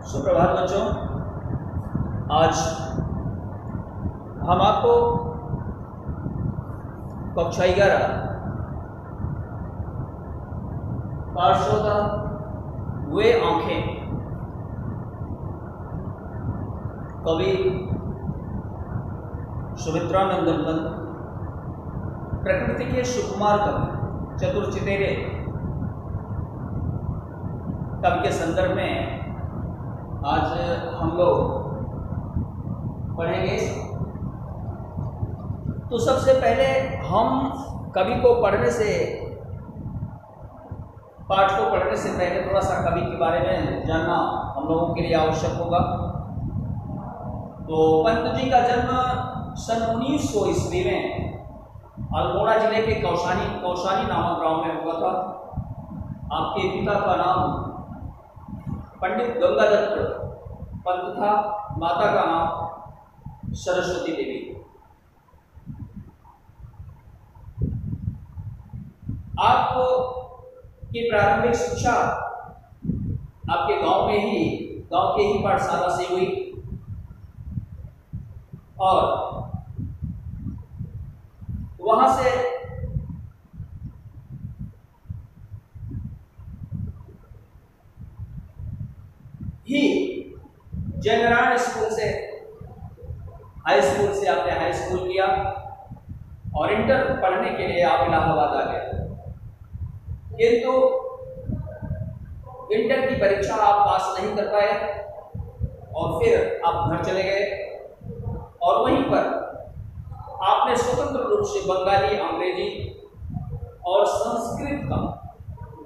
सुप्रभात बच्चों। आज हम आपको कक्षा 11 पाठ 14 वे आंखें, कवि सुमित्रानंदन दत्त, प्रकृति के सुकुमार कवि चतुर चितेरे कवि के संदर्भ में आज हम लोग पढ़ेंगे। तो सबसे पहले हम कवि को पढ़ने से, पाठ को पढ़ने से पहले थोड़ा सा कवि के बारे में जानना हम लोगों के लिए आवश्यक होगा। तो पंत जी का जन्म सन 1900 ईस्वी में अल्मोड़ा जिले के कौशानी नामक गांव में हुआ था। आपके पिता का नाम पंडित गंगादत्त पंत था, माता का नाम सरस्वती देवी। आपको की प्रारंभिक शिक्षा आपके गांव के ही पाठशाला से हुई और वहां से ही जयनारायण स्कूल से आपने हाई स्कूल किया और इंटर पढ़ने के लिए आप इलाहाबाद आ गए। किंतु इंटर की परीक्षा आप पास नहीं कर पाए और फिर आप घर चले गए और वहीं पर आपने स्वतंत्र रूप से बंगाली, अंग्रेजी और संस्कृत का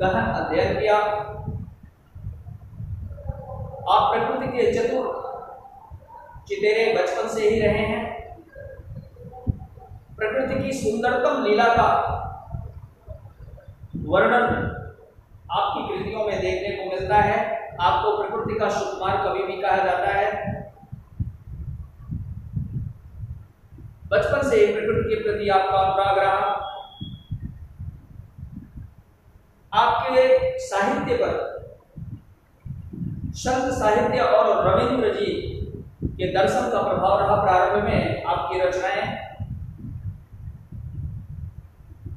गहन अध्ययन किया। आप प्रकृति के चतुर चितेरे बचपन से ही रहे हैं। प्रकृति की सुंदरतम लीला का वर्णन आपकी कृतियों में देखने को मिलता है। आपको प्रकृति का सुकुमार कवि भी कहा जाता है। बचपन से ही प्रकृति के प्रति आपका अनुराग रहा। आपके साहित्य पर संत साहित्य और रविंद्र जी के दर्शन का प्रभाव रहा। प्रारंभ में आपकी रचनाएं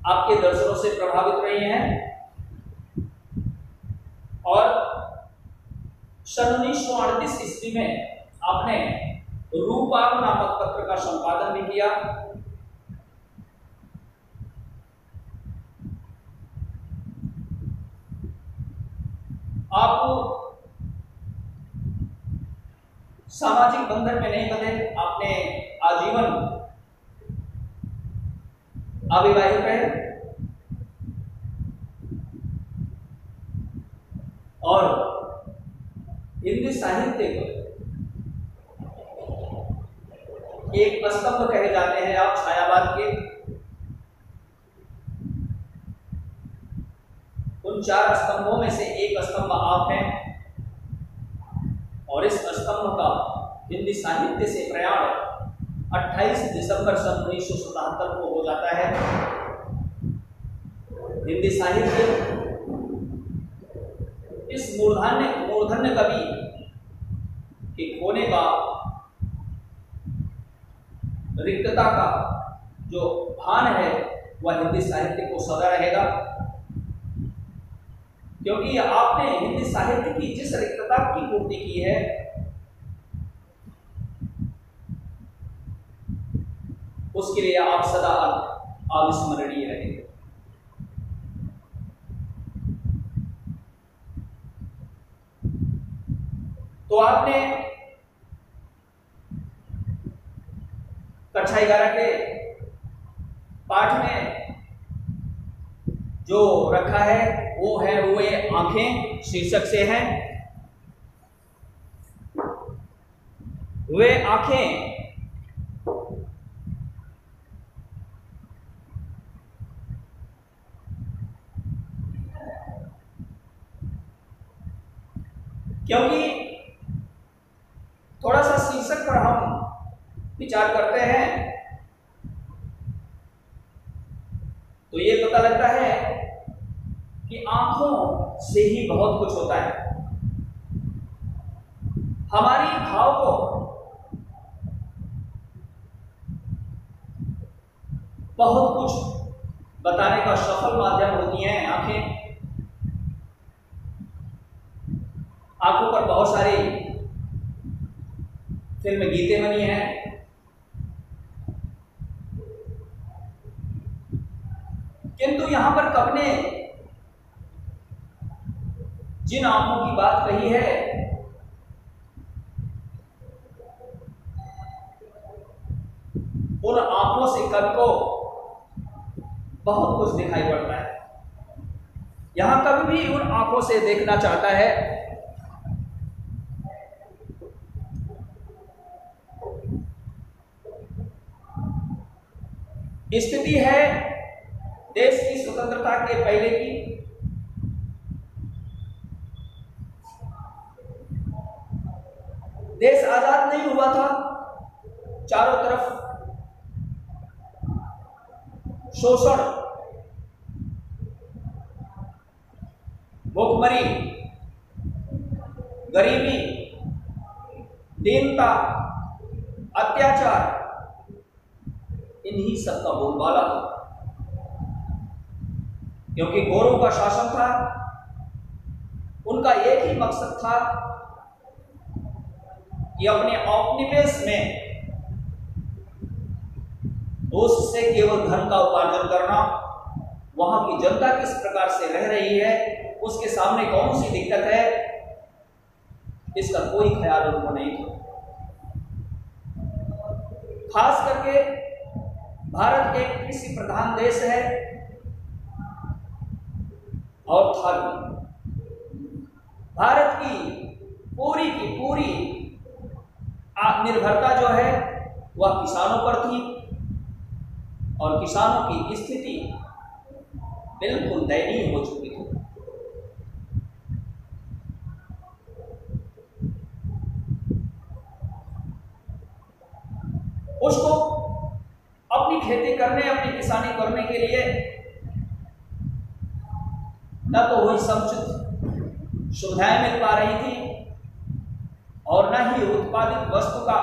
आपके दर्शनों से प्रभावित रही हैं और सन 1938 ईस्वी में आपने रूपाग नामक पत्र का संपादन भी किया। आप सामाजिक बंधन में नहीं बंधे, आपने आजीवन अविवाहित रहे और हिंदी साहित्य को एक स्तंभ कहे जाते हैं आप छायावाद के। उन 4 स्तंभों में से एक स्तंभ आप हैं और इस स्तंभ का हिंदी साहित्य से प्रयाण 28 दिसंबर सन 1977 को हो जाता है। हिंदी साहित्य इस मूर्धन्य कवि के खोने का, रिक्तता का जो भान है वह हिंदी साहित्य को सदा रहेगा, क्योंकि आपने हिंदी साहित्य की जिस रिक्तता की पूर्ति की है उसके लिए आप सदा अविस्मरणीय रहेंगे। तो आपने कक्षा 11 के पाठ में जो रखा है वो है वे आंखें, शीर्षक से है। वे आंखें क्योंकि थोड़ा सा शीर्षक पर हम विचार करते हैं तो ये पता लगता है कि आंखों से ही बहुत कुछ होता है। हमारी भाव को बहुत कुछ बताने का सफल माध्यम होती हैं आंखें। आंखों पर बहुत सारी फिल्म गीतें बनी हैं। किंतु यहां पर कवि ने जिन आंखों की बात कही है उन आंखों से कवि को बहुत कुछ दिखाई पड़ता है। यहां कवि भी उन आंखों से देखना चाहता है। स्थिति है देश की स्वतंत्रता के पहले की। देश आजाद नहीं हुआ था, चारों तरफ शोषण, भूखमरी, गरीबी, दीनता, अत्याचार, इन्हीं सब का बोलबाला था। क्योंकि गोरों का शासन था, उनका एक ही मकसद था कि अपने औपनिवेश में उससे केवल धन का उपार्जन करना, वहां की जनता किस प्रकार से रह रही है, उसके सामने कौन सी दिक्कत है, इसका कोई ख्याल उनको नहीं था। खास करके भारत एक कृषि प्रधान देश है और था भी। भारत की पूरी निर्भरता जो है वह किसानों पर थी और किसानों की स्थिति बिल्कुल दयनीय हो चुकी थी। उसको अपनी खेती करने, अपनी किसानी करने के लिए न तो वही समुचित सुविधाएं मिल पा रही थी और न ही उत्पादित वस्तु का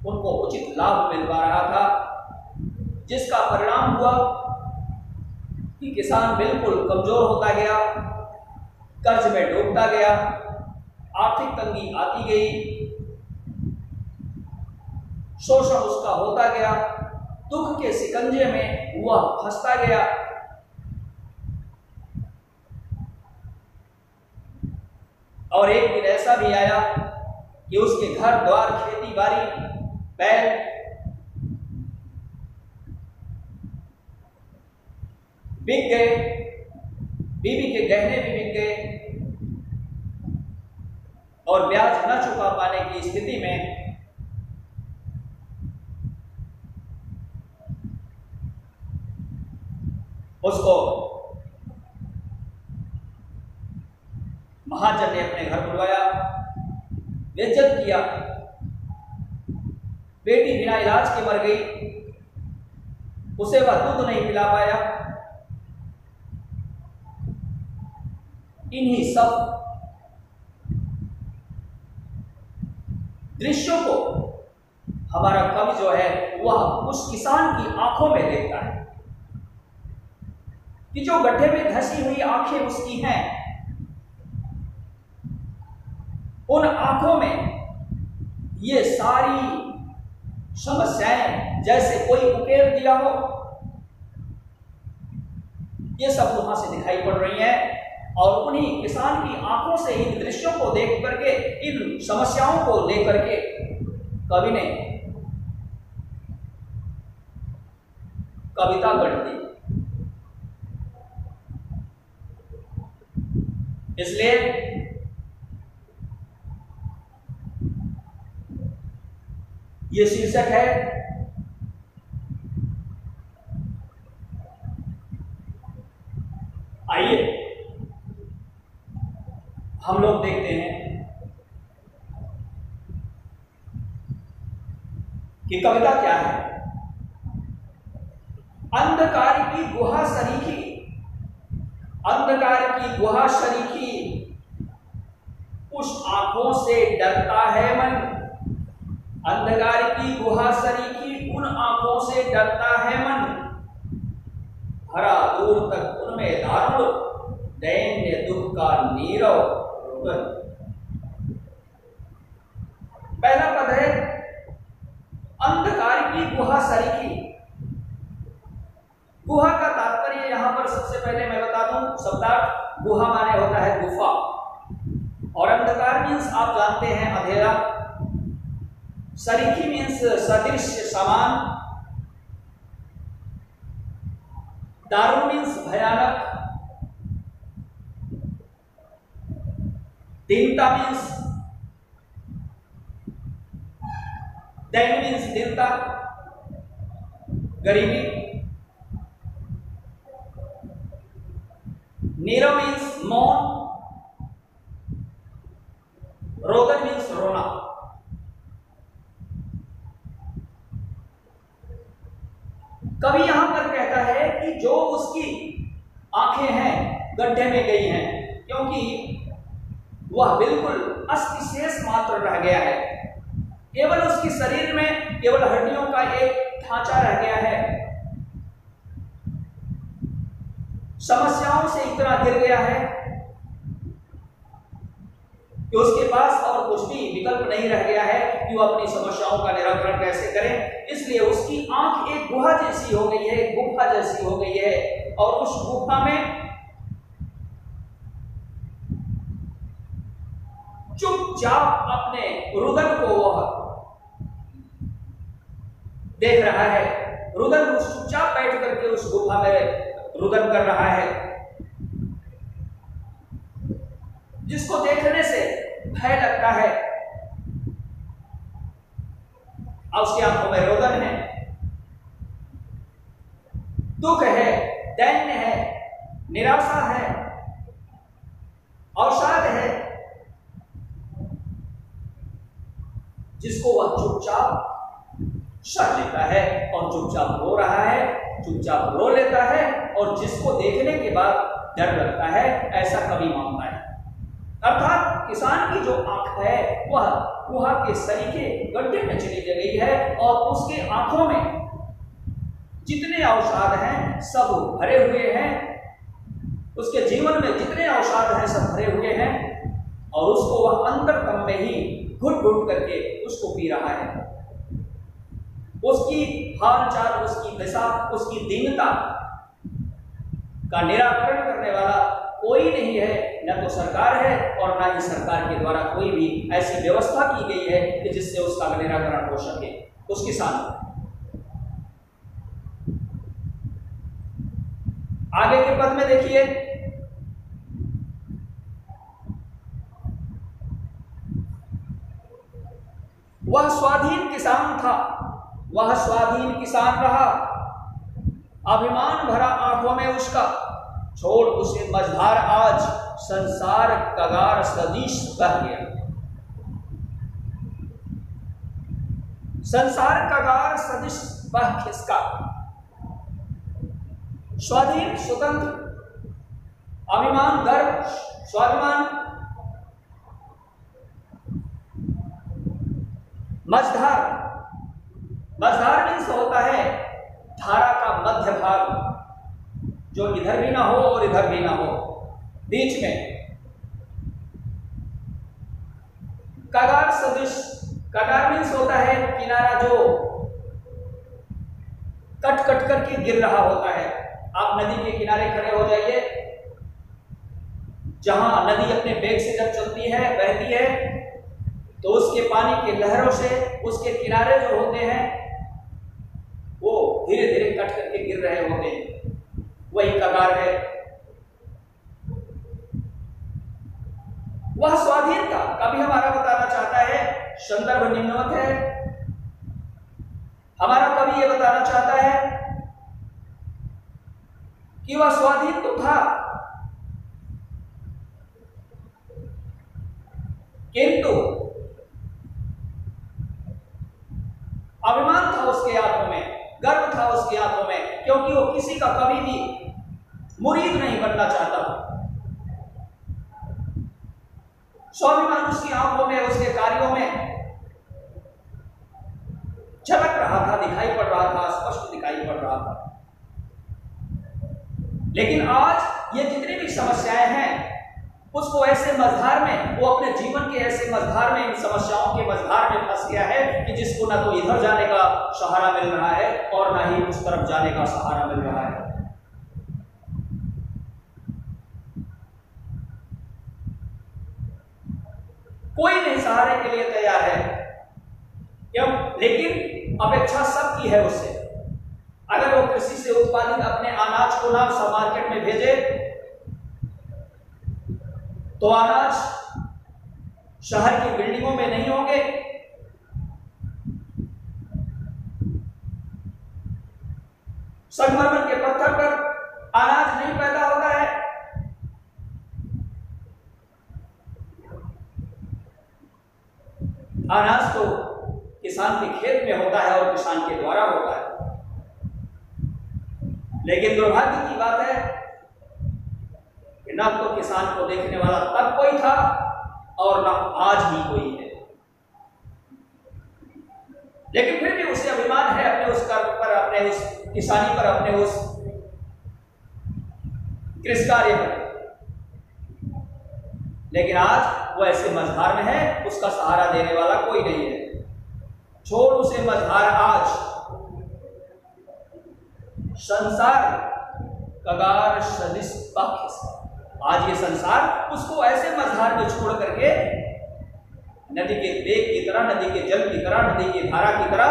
उनको उचित लाभ मिल पा रहा था, जिसका परिणाम हुआ कि किसान बिल्कुल कमजोर होता गया, कर्ज में डूबता गया, आर्थिक तंगी आती गई, शोषण उसका होता गया, दुख के शिकंजे में वह फंसता गया। और एक दिन ऐसा भी आया कि उसके घर द्वार, खेती बाड़ी, बैल बिक गए, बीवी के गहने भी बिक गए और ब्याज न चुका पाने की स्थिति में उसको महाजन ने अपने घर बुलवाया, बेइज्जत किया। बेटी बिना इलाज के मर गई, उसे वह दूध नहीं पिला पाया। इन्हीं सब दृश्यों को हमारा कवि जो है वह उस किसान की आंखों में देखता है कि जो गड्ढे में धसी हुई आंखें उसकी हैं, उन आंखों में ये सारी समस्याएं जैसे कोई उकेर दिया हो, ये सब वहां से दिखाई पड़ रही हैं। और उन्हीं किसान की आंखों से इन दृश्यों को देख करके, इन समस्याओं को लेकर के कवि ने कविता गढ़ दी। इसलिए ये शीर्षक है आइए हम लोग देखते हैं कि कविता क्या है। अंधकार की गुहा सरीखी, अंधकार की गुहा सरीखी, उस आंखों से डरता है मन, अंधकार की गुहा सरीखी उन आंखों से डरता है मन, भरा दूर तक उनमें दारुण दैन्य दुख का नीरव रुदन। पहला पद है अंधकार की गुहा सरीखी। गुहा का तात्पर्य यहां पर सबसे पहले मैं बता दूं, शब्दार्थ गुहा माने होता है गुफा, और अंधकार मीन्स आप जानते हैं अंधेरा, सरीखी मीन्स सदृश समान, दारुण मीन्स भयानक, दीनता मीन्स दैन मीन्स दीनता, गरीबी, नीरव मीन्स मौन, रोदन मीन्स रोना। कवि यहां पर कहता है कि जो उसकी आंखें हैं गड्ढे में गई हैं, क्योंकि वह बिल्कुल अस्थिशेष मात्र रह गया है, केवल उसके शरीर में केवल हड्डियों का एक ढांचा रह गया है, समस्याओं से इतना घिर गया है कि उसके पास और कुछ भी विकल्प नहीं रह गया है कि वो अपनी समस्याओं का निराकरण कैसे करें। इसलिए उसकी आंख एक गुहा जैसी हो गई है, एक गुफा जैसी हो गई है, और उस गुफा में चुपचाप अपने रुदन को वह देख रहा है। रुदन चुपचाप बैठ करके उस गुफा में रुदन कर रहा है, जिसको देखने से भय लगता है। अब उसकी आंखों में रोदन है, दुख है, दैन्य है, निराशा है, अवसाद है, जिसको वह चुपचाप सह लेता है और चुपचाप रो रहा है, चुपचाप रो लेता है, और जिसको देखने के बाद डर लगता है, ऐसा कवि मानता है। अर्थात किसान की जो आंख है वह गुहा के सरीखे गड्ढे में चली गई है, और उसके आंखों में जितने अवसाद हैं सब भरे हुए हैं, उसके जीवन में जितने अवसाद हैं सब भरे हुए हैं, और उसको वह अंतरतम में ही घुट घुट करके उसको पी रहा है। उसकी हालचाल, उसकी दशा, उसकी दीनता का निराकरण करने वाला कोई नहीं है, न तो सरकार है और न ही सरकार के द्वारा कोई भी ऐसी व्यवस्था की गई है कि जिससे उसका निराकरण हो सके उस किसान। आगे के पद में देखिए, वह स्वाधीन किसान था, वह स्वाधीन किसान रहा, अभिमान भरा आंखों में उसका, छोड़ उसे मझधार आज संसार कगार सदीश बह गया। संसार कगार सदीश बह खिसका। स्वाधीन, स्वतंत्र, अभिमान, गर्व, स्वाभिमान, मझधार। मझधार मीन्स होता है धारा का मध्य भाग, जो इधर भी ना हो और इधर भी ना हो, बीच में। कगार सदृश, कगार मीन्स होता है किनारा जो कट कट करके गिर रहा होता है। आप नदी के किनारे खड़े हो जाइए, जहां नदी अपने वेग से जब चलती है, बहती है, तो उसके पानी के लहरों से उसके किनारे जो होते हैं वो धीरे धीरे कट करके गिर रहे होते हैं, वही कगार है। वह स्वाधीन था। कभी हमारा बताना चाहता है, संदर्भ निम्नवत है, हमारा कवि यह बताना चाहता है कि वह स्वाधीन तो था, किंतु अभिमान था उसके आंखों में, गर्व था उसकी आंखों में, क्योंकि वो किसी का कभी भी मुरीद नहीं बनना चाहता था। स्वाभिमान उसकी आंखों में, उसके कार्यों में झलक रहा था, दिखाई पड़ रहा था, स्पष्ट दिखाई पड़ रहा था। लेकिन आज ये जितनी भी समस्याएं हैं उसको ऐसे मझधार में, वो अपने जीवन के ऐसे मझधार में, इन समस्याओं के मझधार में फंस गया है कि जिसको ना तो इधर जाने का सहारा मिल रहा है और ना ही उस तरफ जाने का सहारा मिल रहा है। कोई नहीं सहारे के लिए तैयार है क्यों? लेकिन अपेक्षा सबकी है उससे। अगर वो कृषि से उत्पादित अपने अनाज को ना मार्केट में भेजे तो अनाज शहर की बिल्डिंगों में नहीं होंगे, संगमरमर के पत्थर पर अनाज नहीं पैदा होता है। अनाज तो किसान के खेत में होता है और किसान के द्वारा होता है। लेकिन दुर्भाग्य की बात है कि ना तो किसान को देखने वाला तब कोई था और ना आज भी कोई है। लेकिन फिर भी उसे अभिमान है अपने उस कर्म पर, अपने उस किसानी पर, अपने उस कृषि कार्य पर। लेकिन आज वो ऐसे मझधार में है, उसका सहारा देने वाला कोई नहीं है। छोड़ उसे मझधार, आज संसार कगार सदिश पक्ष, आज ये संसार उसको ऐसे मझधार में छोड़ करके नदी के वेग की तरह, नदी के जल की तरह, नदी की धारा की तरह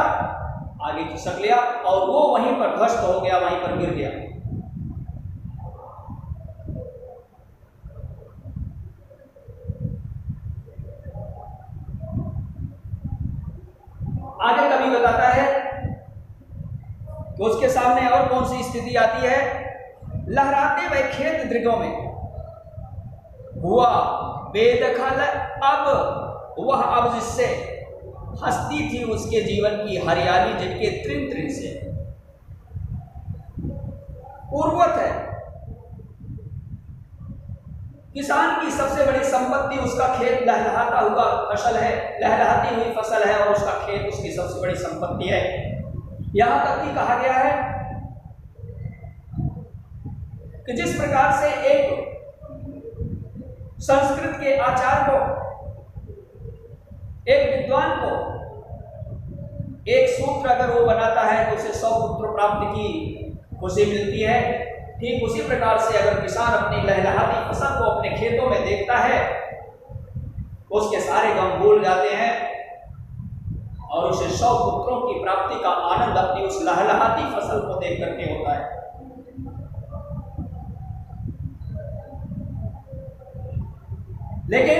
आगे खिसक लिया और वो वहीं पर ध्वस्त हो गया, वहीं पर गिर गया। आगे कभी बताता है कि उसके सामने और कौन सी स्थिति आती है। लहराते हुए खेत दृगों में हुआ बेदखल, अब वह अब जिससे हंसती थी उसके जीवन की हरियाली, जिनके तृण तृण से पूर्वत है। किसान की सबसे बड़ी संपत्ति उसका खेत लहलहाता हुआ फसल है, लहलहाती हुई फसल है और उसका खेत उसकी सबसे बड़ी संपत्ति है। यहां तक कि कहा गया है कि जिस प्रकार से एक संस्कृत के आचार्य को, एक विद्वान को एक सूत्र अगर वो बनाता है तो उसे 100 पुत्र प्राप्ति की खुशी मिलती है, ठीक उसी प्रकार से अगर किसान अपनी लहलहाती फसल को अपने खेतों में देखता है तो उसके सारे गम भूल जाते हैं और उसे 100 पुत्रों की प्राप्ति का आनंद अपनी उस लहलहाती फसल को देख करके होता है। लेकिन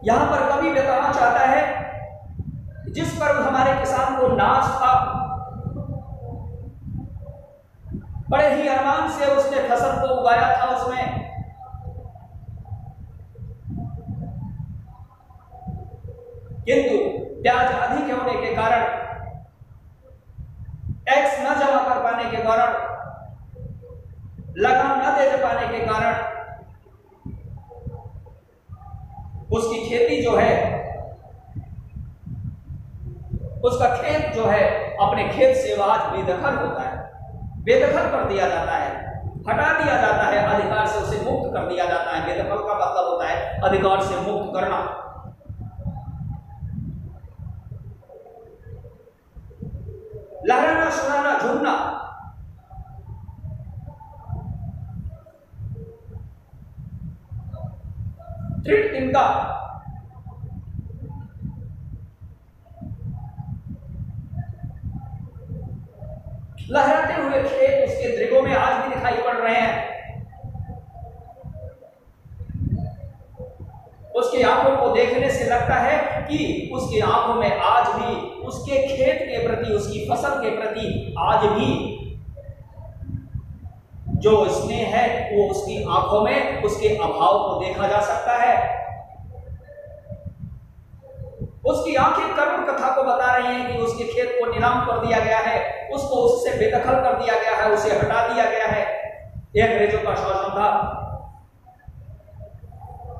यहां पर कवि बताना चाहता है जिस पर हमारे किसान को नाज था, बड़े ही अरमान से उसने फसल को उगाया था, उसमें किंतु ब्याज अधिक होने के कारण, टैक्स न जमा कर पाने के कारण, लगान न दे पाने के कारण उसकी खेती जो है, उसका खेत जो है अपने खेत से आज बेदखल होता है, बेदखल कर दिया जाता है, हटा दिया जाता है, अधिकार से उसे मुक्त कर दिया जाता है। बेदखल का मतलब होता है अधिकार से मुक्त करना। लहराना, सुनाना, झूमना, तृण तिनका, लहराते हुए खेत उसके दृगों में आज भी दिखाई पड़ रहे हैं। उसकी आंखों को देखने से लगता है कि उसकी आंखों में आज भी उसके खेत के प्रति, उसकी फसल के प्रति आज भी जो स्नेह है वो उसकी आंखों में उसके अभाव को देखा जा सकता है। उसकी आंखें करुण कथा को बता रही हैं कि उसके खेत को नीलाम कर दिया गया है, उसको उससे बेदखल कर दिया गया है, उसे हटा दिया गया है। ये अंग्रेजों का शासन था।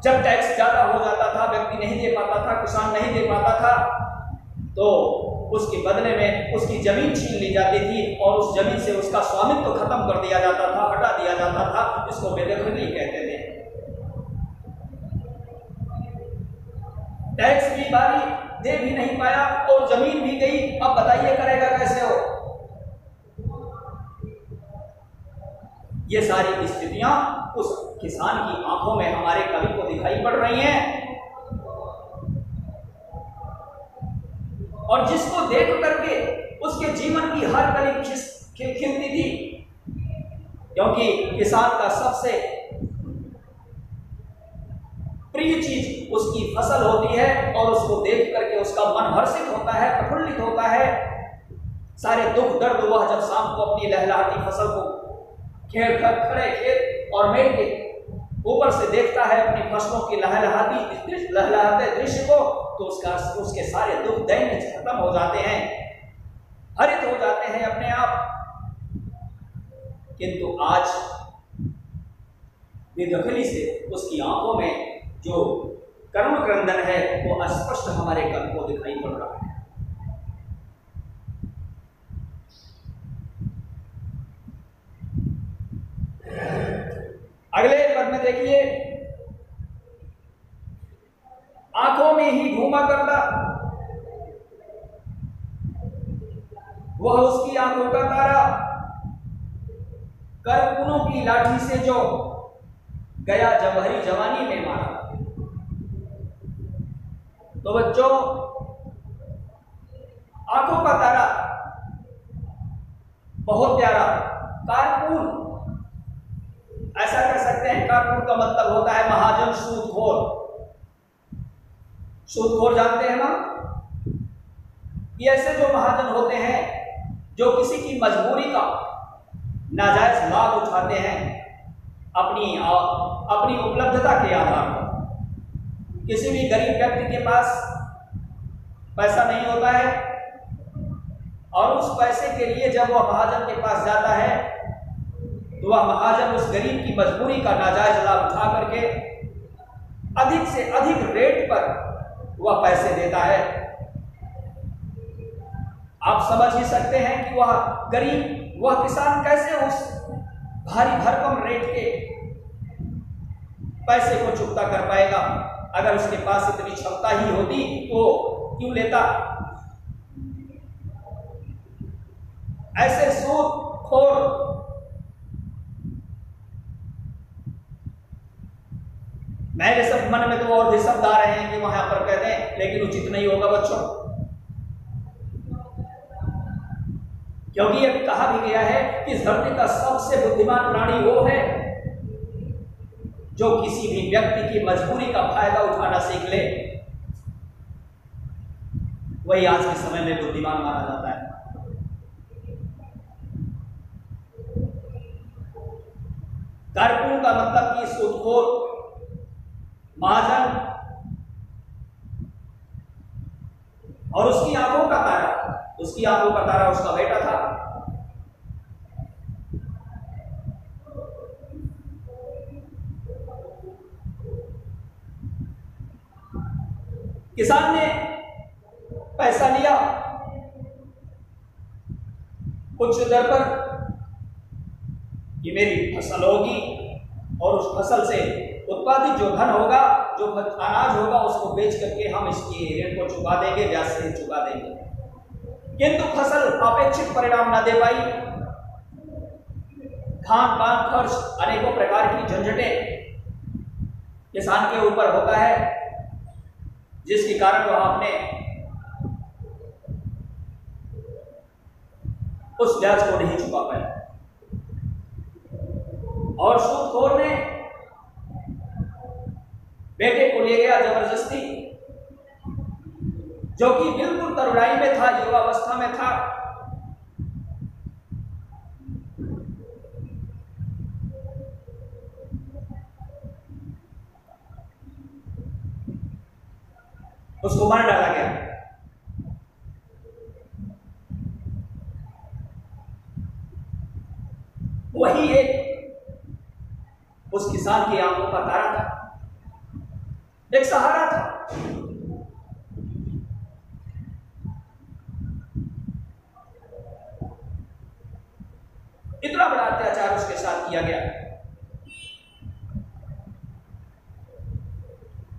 जब टैक्स ज्यादा हो जाता था, व्यक्ति नहीं दे पाता था, किसान नहीं दे पाता था, तो उसके बदले में उसकी जमीन छीन ली जाती थी और उस जमीन से उसका स्वामित्व खत्म कर दिया जाता था, हटा दिया जाता था। इसको बेदखली कहते थे। टैक्स की बारी दे भी नहीं पाया और जमीन भी गई। अब बताइए करेगा कैसे हो? ये सारी स्थितियां उस किसान की आंखों में हमारे कवि को दिखाई पड़ रही हैं, और जिसको देख करके उसके जीवन की हर कली खिलती थी, क्योंकि किसान का सबसे प्रिय चीज उसकी फसल होती है और उसको देख करके उसका मन हर्षित होता है, प्रफुल्लित होता है। सारे दुख दर्द वह जब शाम को अपनी लहलहाती फसल को खड़े खेत और मेड़ के ऊपर से देखता है अपनी फसलों की लहलहाते दृश्य को, तो उसके सारे दुख दैन्य खत्म हो जाते हैं, हरित हो जाते हैं अपने आप। किंतु आज बेदखली से उसकी आंखों में जो करुण क्रंदन है वो स्पष्ट हमारे कवि को दिखाई पड़ रहा है। अगले पद में देखिए, आंखों में ही घूमा करता वह उसकी आंखों का तारा, करकुनों की लाठी से जो गया जवाहरी जवानी में मारा। तो बच्चों, आंखों का तारा बहुत प्यारा, कारकुन ऐसा कह सकते हैं। कारकुन का मतलब होता है महाजन, सूदखोर। सूदखोर जानते हैं ना, कि ऐसे जो महाजन होते हैं जो किसी की मजबूरी का नाजायज लाभ उठाते हैं अपनी उपलब्धता के आधार पर। किसी भी गरीब व्यक्ति के पास पैसा नहीं होता है और उस पैसे के लिए जब वह महाजन के पास जाता है तो वह महाजन उस गरीब की मजबूरी का नाजायज लाभ उठा करके अधिक से अधिक रेट पर वह पैसे देता है। आप समझ ही सकते हैं कि वह गरीब, वह किसान कैसे उस भारी भरकम रेट के पैसे को चुकता कर पाएगा। अगर उसके पास इतनी क्षमता ही होती तो क्यों लेता। ऐसे सूदखोर मेरे सब मन में तो और भी शब्द आ रहे हैं कि वहां पर कहते हैं, लेकिन उचित नहीं होगा बच्चों, क्योंकि यह कहा भी गया है कि धरती का सबसे बुद्धिमान प्राणी वो है जो किसी भी व्यक्ति की मजबूरी का फायदा उठाना सीख ले, वही आज के समय में बुद्धिमान माना जाता है। कारकुन का मतलब कि सूदखोर, महाजन, और उसकी आंखों का तारा, उसकी आंखों का तारा उसका बेटा था। किसान ने पैसा लिया उच्च दर पर कि मेरी फसल होगी और उस फसल से उत्पादित जो धन होगा, जो अनाज होगा, उसको बेच करके हम इसके ऋण को चुका देंगे, ब्याज से चुका देंगे। किंतु फसल अपेक्षित परिणाम न दे पाई। खान पान खर्च, अनेकों प्रकार की झंझटें किसान के ऊपर होता है, जिसके कारण वह अपने उस ब्याज को नहीं चुका पाया। और सूदखोर ने बेटे को ले गया जबरदस्ती, जो कि बिल्कुल तरुणाई में था, युवावस्था में था। उसको मार डाला गया। वही एक उस किसान की आंखों का तारा था। एक सहारा था। इतना बड़ा अत्याचार उसके साथ किया गया।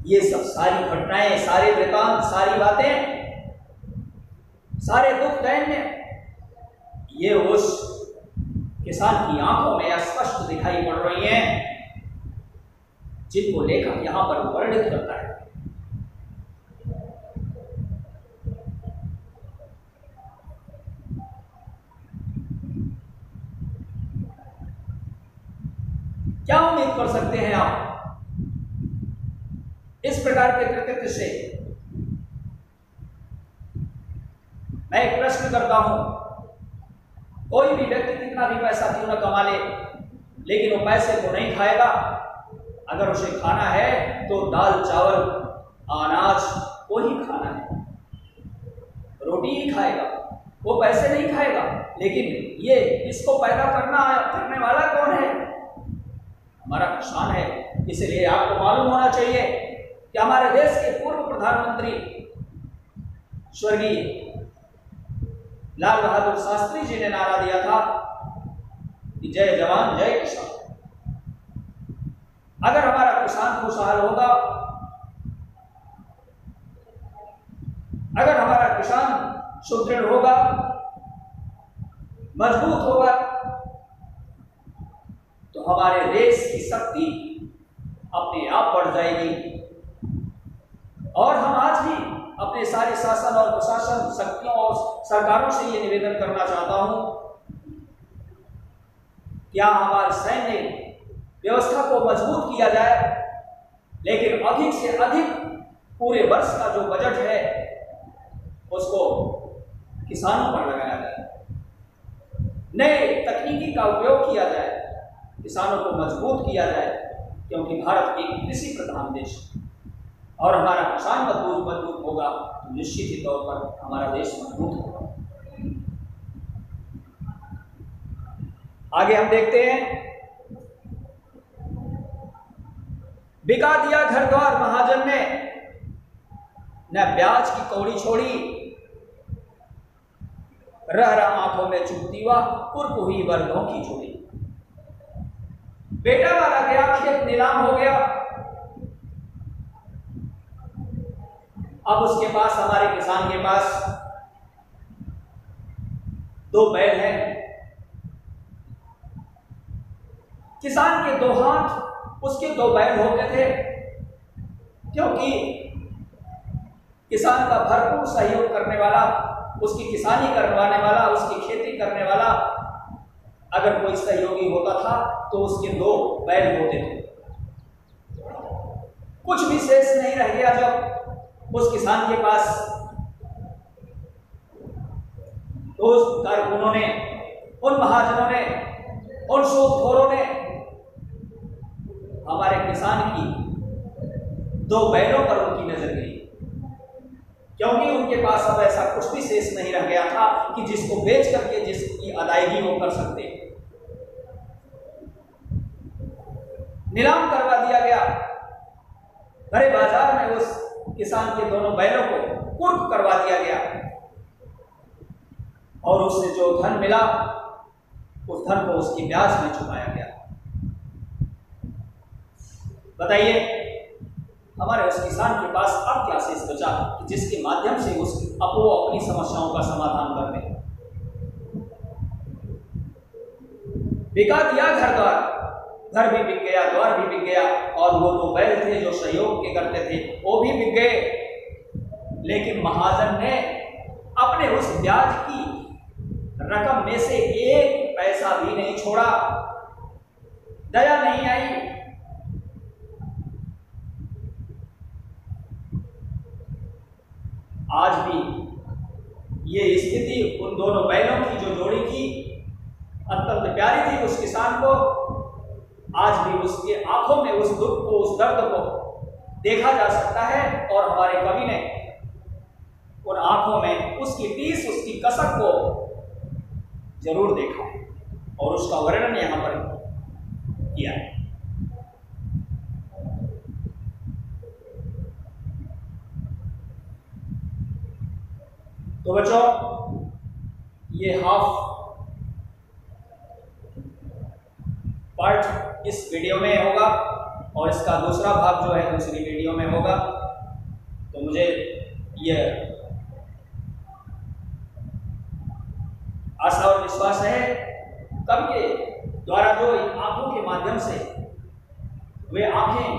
ये सब सारी घटनाएं, सारे वृतांत, सारी बातें, सारे दुख दैन्य, ये उस किसान की आंखों में स्पष्ट दिखाई पड़ रही हैं, जिनको लेखक यहां पर वर्णित करता है। क्या उम्मीद कर सकते हैं आप इस प्रकार के कृतित्व से? मैं एक प्रश्न करता हूं, कोई भी व्यक्ति कितना भी पैसा क्यों न कमा ले, लेकिन वो पैसे को नहीं खाएगा। अगर उसे खाना है तो दाल चावल अनाज को ही खाना है, रोटी ही खाएगा, वो पैसे नहीं खाएगा। लेकिन ये इसको पैदा करने वाला कौन है? हमारा किसान है। इसलिए आपको मालूम होना चाहिए कि हमारे देश के पूर्व प्रधानमंत्री स्वर्गीय लाल बहादुर शास्त्री जी ने नारा दिया था कि जय जवान जय किसान। अगर हमारा किसान खुशहाल होगा, अगर हमारा किसान सुदृढ़ होगा, मजबूत होगा, तो हमारे देश की शक्ति अपने आप बढ़ जाएगी। और हम आज भी अपने सारे शासन और प्रशासन शक्तियों और सरकारों से ये निवेदन करना चाहता हूं, क्या हमारे सैन्य व्यवस्था को मजबूत किया जाए, लेकिन अधिक से अधिक पूरे वर्ष का जो बजट है उसको किसानों पर लगाया जाए, नए तकनीकी का उपयोग किया जाए, किसानों को मजबूत किया जाए, क्योंकि भारत एक कृषि प्रधान देश है और हमारा किसान मजबूत होगा तो निश्चित ही तौर पर हमारा देश मजबूत होगा। आगे हम देखते हैं, बिका दिया घर द्वार महाजन ने, न ब्याज की कौड़ी छोड़ी, रह रहा आंखों में चुभती हुआ कुर्क हुई वर्गों की जोड़ी। बेटा मारा गया, खेत नीलाम हो गया। अब उसके पास, हमारे किसान के पास 2 बैल हैं। किसान के 2 हाथ, उसके 2 बैल हो गए थे, क्योंकि किसान का भरपूर सहयोग करने वाला, उसकी किसानी करवाने वाला, उसकी खेती करने वाला अगर कोई सहयोगी होता था तो उसके 2 बैल होते थे। कुछ भी शेष नहीं रह गया जब उस किसान के पास, तो उस कारकुनों ने, उन महाजनों ने, उन सूदखोरों ने हमारे किसान की 2 बैलों पर उनकी नजर गई, क्योंकि उनके पास अब ऐसा कुछ भी शेष नहीं रह गया था कि जिसको बेच करके जिसकी अदायगी वो कर सकते। नीलाम करवा दिया गया, बड़े बाजार में उस किसान के दोनों बैलों को कुर्क करवा दिया गया और उससे जो धन मिला उस धन को उसकी ब्याज में छुपाया गया। बताइए, हमारे उस किसान के पास अब क्या शेष बचा कि जिसके माध्यम से वो अपनी समस्याओं का समाधान कर ले। बिका दिया घर द्वार, घर भी बिक गया, द्वार भी बिक गया, और वो 2 बैल थे जो सहयोग के करते थे वो भी बिक गए। लेकिन महाजन ने अपने उस ब्याज की रकम में से 1 पैसा भी नहीं छोड़ा, दया नहीं आई। आज भी ये स्थिति उन दोनों बैलों की जो जोड़ी थी अत्यंत प्यारी थी उस किसान को, आज भी उसके आंखों में उस दुख को, उस दर्द को देखा जा सकता है। और हमारे कवि ने उन आंखों में उसकी टीस, उसकी कसक को जरूर देखा और उसका वर्णन यहां पर किया है। तो बच्चों ये हाफ पार्ट इस वीडियो में होगा और इसका दूसरा भाग जो है दूसरी वीडियो में होगा। तो मुझे ये आशा और विश्वास है कवि के द्वारा जो आंखों के माध्यम से वे आंखें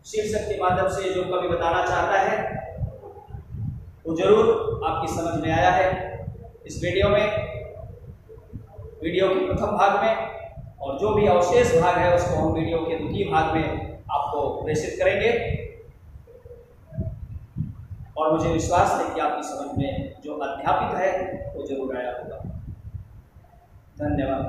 शीर्षक के माध्यम से जो कवि बताना चाहता है वो जरूर आपकी समझ में आया है। इस वीडियो के प्रथम भाग में और जो भी अवशेष भाग है उसको हम वीडियो के द्वितीय भाग में आपको प्रेषित करेंगे और मुझे विश्वास है कि आपकी समझ में जो अध्यापित है वो जरूर आया होगा। धन्यवाद।